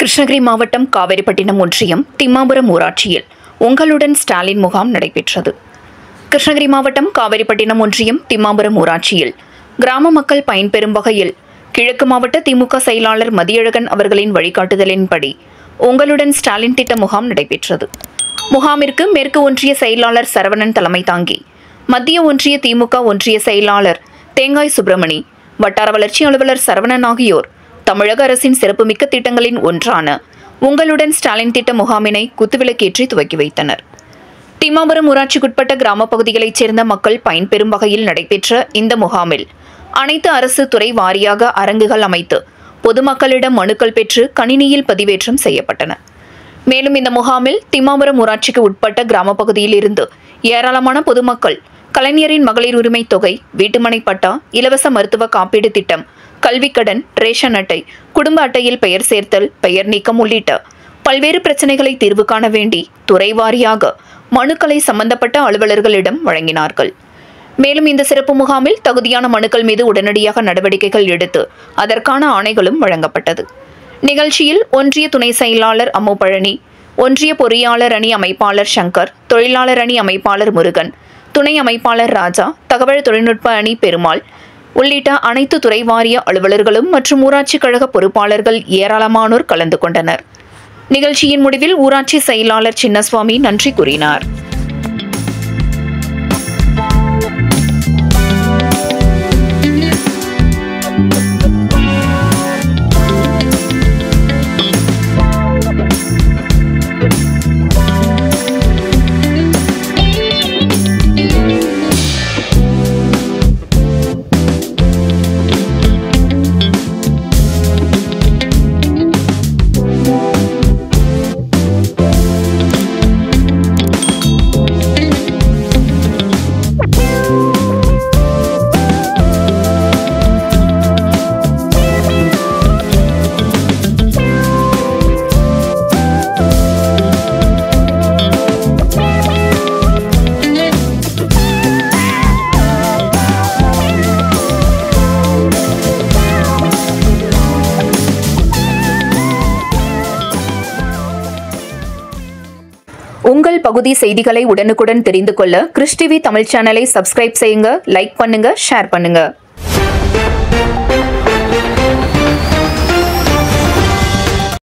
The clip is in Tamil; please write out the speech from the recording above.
கிருஷ்ணகிரி மாவட்டம் காவேரிப்பட்டினம் ஒன்றியம் திம்மாபுரம் ஊராட்சியில் உங்களுடன் ஸ்டாலின் முகாம் நடைபெற்றது. கிருஷ்ணகிரி மாவட்டம் காவேரிப்பட்டினம் ஒன்றியம் திம்மாபுரம் ஊராட்சியில் கிராம மக்கள் பயன்பெறும் வகையில் கிழக்கு மாவட்ட திமுக செயலாளர் மதியழகன் அவர்களின் வழிகாட்டுதலின்படி உங்களுடன் ஸ்டாலின் திட்ட முகாம் நடைபெற்றது. முகாமிற்கு மேற்கு ஒன்றிய செயலாளர் சரவணன் தலைமை தாங்கி மத்திய ஒன்றிய திமுக ஒன்றிய செயலாளர் தேங்காய் சுப்பிரமணி, வட்டார வளர்ச்சி அலுவலர் சரவணன் ஆகியோர் தமிழக அரசின் சிறப்புமிக்க திட்டங்களின் ஒன்றான உங்களுடன் ஸ்டாலின் திட்ட முகாமினை குத்துவிளக்கேற்றி துவக்கி வைத்தனர். திம்மாபுரம் ஊராட்சிக்குட்பட்ட கிராம பகுதிகளைச் சேர்ந்த மக்கள் பயன்பெறும் வகையில் நடைபெற்ற இந்த முகாமில் அனைத்து அரசு துறை வாரியாக அரங்குகள் அமைத்து பொதுமக்களிடம் மனுக்கள் பெற்று கணினியில் பதிவேற்றம் செய்யப்பட்டன. மேலும் இந்த முகாமில் திம்மாபுரம் ஊராட்சிக்கு உட்பட்ட கிராம பகுதியில் இருந்து ஏராளமான பொதுமக்கள் கலைஞரின் மகளிர் உரிமை தொகை, வீட்டுமனை பட்டா, இலவச மருத்துவ காப்பீடு திட்டம், கல்விக்கடன், ரேஷன் அட்டை, குடும்ப அட்டையில் பெயர் சேர்த்தல், பெயர் நீக்கம் உள்ளிட்ட பல்வேறு பிரச்சனைகளை தீர்வு காண வேண்டி துறை வாரியாக மனுக்களை சம்பந்தப்பட்ட அலுவலர்களிடம் வழங்கினார்கள். மேலும் இந்த சிறப்பு முகாமில் தகுதியான மனுக்கள் மீது உடனடியாக நடவடிக்கைகள் எடுத்து அதற்கான ஆணைகளும் வழங்கப்பட்டது. நிகழ்ச்சியில் ஒன்றிய துணை செயலாளர் அம்மு பழனி, ஒன்றிய பொறியாளர் அணி அமைப்பாளர் சங்கர், தொழிலாளர் அணி அமைப்பாளர் முருகன், துணை அமைப்பாளர் ராஜா, தகவல் தொழில்நுட்ப அணி பெருமாள் உள்ளிட்ட அனைத்து துறை வாரிய அலுவலர்களும் மற்றும் ஊராட்சி கழக பொறுப்பாளர்கள் ஏராளமானோர் கலந்து கொண்டனர். நிகழ்ச்சியின் முடிவில் ஊராட்சி செயலாளர் சின்னசுவாமி நன்றி கூறினார். உங்கள் பகுதி செய்திகளை உடனுக்குடன் தெரிந்து கொள்ள கிறிஸ் டிவி தமிழ் சேனலை சப்ஸ்கிரைப் செய்யுங்க, லைக் பண்ணுங்க, ஷேர் பண்ணுங்க.